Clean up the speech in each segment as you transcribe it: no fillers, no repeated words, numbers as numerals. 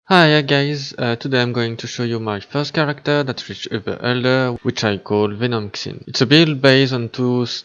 Hi guys, today I'm going to show you my first character that reached Upper Elder, which I call Venomxin. It's a build based on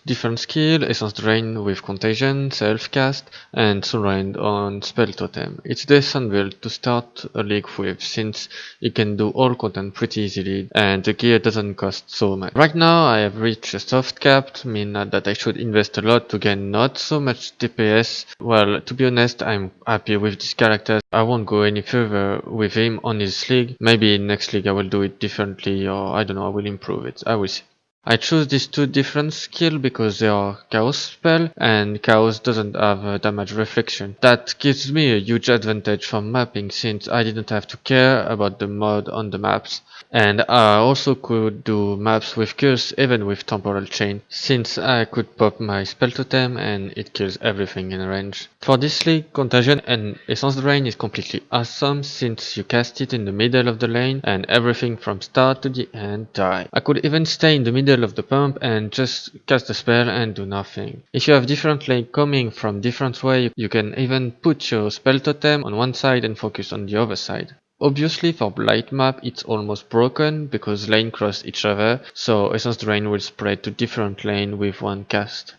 different skills, Essence Drain with Contagion, Self-Cast, and Soulrend on Spell Totem. It's a decent build to start a league with, since you can do all content pretty easily, and the gear doesn't cost so much. Right now I have reached a soft cap, meaning that I should invest a lot to gain not so much DPS. Well, to be honest, I'm happy with this character. I won't go any further with him on his league. Maybe next league I will do it differently, or I don't know, I will improve it. I will see. I choose these two different skills because they are chaos spell and chaos doesn't have a damage reflection. That gives me a huge advantage for mapping since I didn't have to care about the mod on the maps. And I also could do maps with curse even with temporal chain, since I could pop my spell totem and it kills everything in range. For this league, Contagion and Essence Drain is completely awesome since you cast it in the middle of the lane and everything from start to the end die. I could even stay in the middle of the pump and just cast the spell and do nothing. If you have different lane coming from different way, you can even put your spell totem on one side and focus on the other side. Obviously for Blight map it's almost broken because lane cross each other, so Essence Drain will spread to different lane with one cast.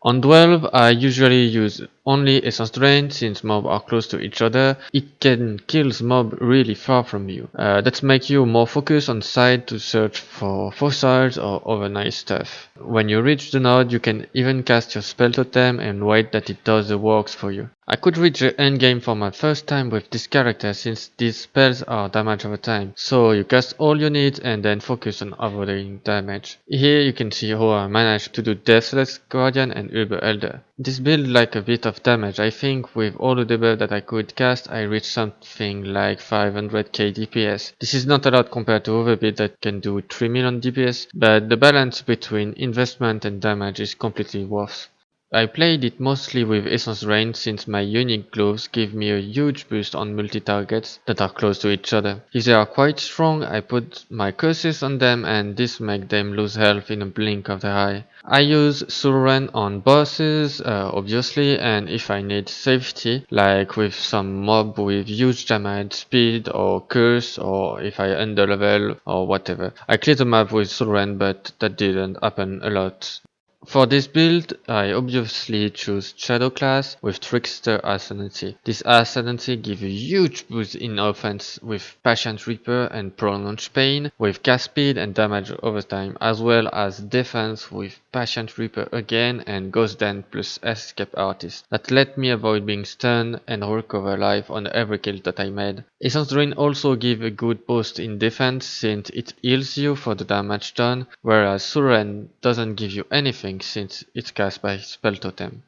On 12 I usually use only Essence Drain since mobs are close to each other. It can kill mob really far from you. That makes you more focused on side to search for fossils or other nice stuff. When you reach the node you can even cast your spell totem and wait that it does the works for you. I could reach the endgame for my first time with this character since these spells are damage over time, so you cast all you need and then focus on avoiding damage. Here you can see how I managed to do Deathless Guardian and Uber Elder. This build like a bit of damage. I think with all the debuff that I could cast I reached something like 500k DPS. This is not a lot compared to other builds that can do 3 million DPS, but the balance between investment and damage is completely worth. I played it mostly with Essence Rain since my unique gloves give me a huge boost on multi-targets that are close to each other. If they are quite strong, I put my curses on them and this makes them lose health in a blink of the eye. I use Soulrend on bosses, obviously, and if I need safety, like with some mob with huge damage, speed or curse, or if I underlevel or whatever. I cleared the map with Soulrend, but that didn't happen a lot. For this build, I obviously choose Shadow class with Trickster Ascendancy. This Ascendancy gives a huge boost in offense with Patient Reaper and Prolonged Pain, with cast speed and damage over time, as well as defense with Patient Reaper again and Ghost Dance plus Escape Artist. That let me avoid being stunned and recover life on every kill that I made. Essence Drain also gives a good boost in defense since it heals you for the damage done, whereas Soulrend doesn't give you anything since it's cast by Spell Totem.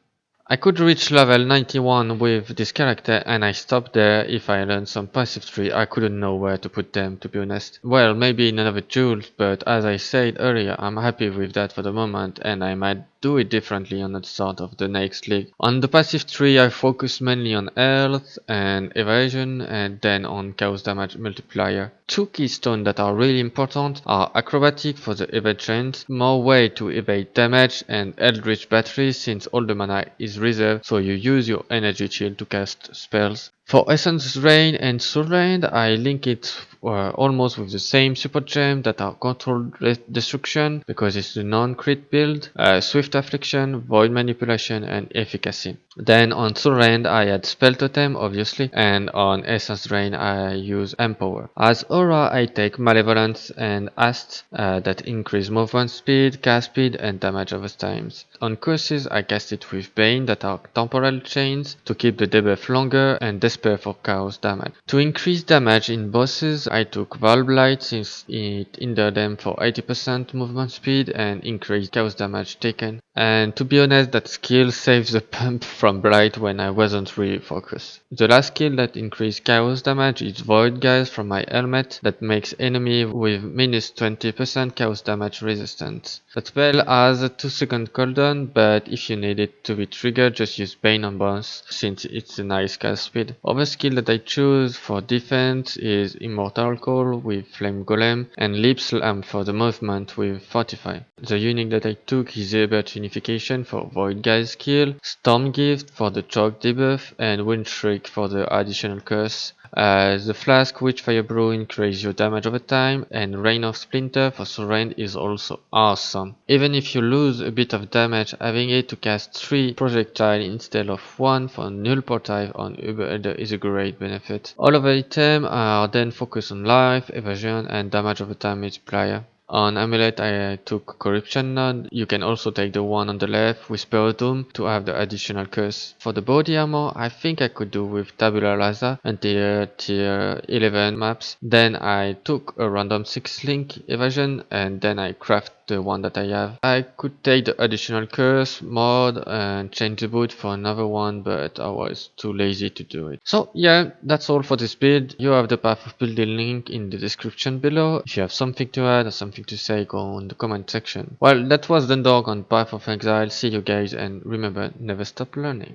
I could reach level 91 with this character and I stopped there. If I learned some passive tree I couldn't know where to put them, to be honest. Well, maybe in another jewel, but as I said earlier, I'm happy with that for the moment and I might do it differently on the start of the next league. On the passive tree I focus mainly on health and evasion and then on chaos damage multiplier. Two keystones that are really important are acrobatic for the evade chains, more way to evade damage, and eldritch battery since all the mana is reserved, so you use your energy shield to cast spells. For Essence Drain and Soulrend, I link it almost with the same support gem that are Controlled Destruction because it's the non-crit build, Swift Affliction, Void Manipulation and Efficacy. Then on Soulrend I add Spell Totem obviously, and on Essence Drain I use Empower. As Aura I take Malevolence and Ast that increase movement speed, cast speed and damage over times. On Curses I cast it with Bane that are temporal chains to keep the debuff longer and Despair for chaos damage. To increase damage in bosses I took Blight since it hindered them for 80% movement speed and increased chaos damage taken. And to be honest, that skill saves the pump from Blight when I wasn't really focused. The last skill that increased chaos damage is Void Guys from my helmet that makes enemy with minus 20% chaos damage resistance. That spell has a 2-second cooldown, but if you need it to be triggered just use Bane on boss since it's a nice cast speed. Other skill that I choose for defense is Immortal Call with Flame Golem and Lip Slam for the movement with Fortify. The unique that I took is Ebert Unification for Void Guide skill, Storm Gift for the Choke debuff, and Wind Shriek for the additional curse. The Flask Witchfire Brew increases your damage over time, and Rain of Splinter for Soulrend is also awesome. Even if you lose a bit of damage, having it to cast 3 projectile instead of 1 for Null Portal on Uber Elder is a great benefit. All of the items are then focused on life, evasion, and damage over time multiplier. On Amulet I took Corruption Node. You can also take the one on the left, Whisper of Doom, to have the additional curse. For the body armor, I think I could do with Tabula Rasa until tier 11 maps. Then I took a random 6 link evasion and then I craft the one that I have. I could take the additional curse mod and change the boot for another one, but I was too lazy to do it. So yeah, that's all for this build. You have the path of building link in the description below. If you have something to add or something to say, go in the comment section. Well, that was the dog on Path of Exile. See you guys, and remember, never stop learning.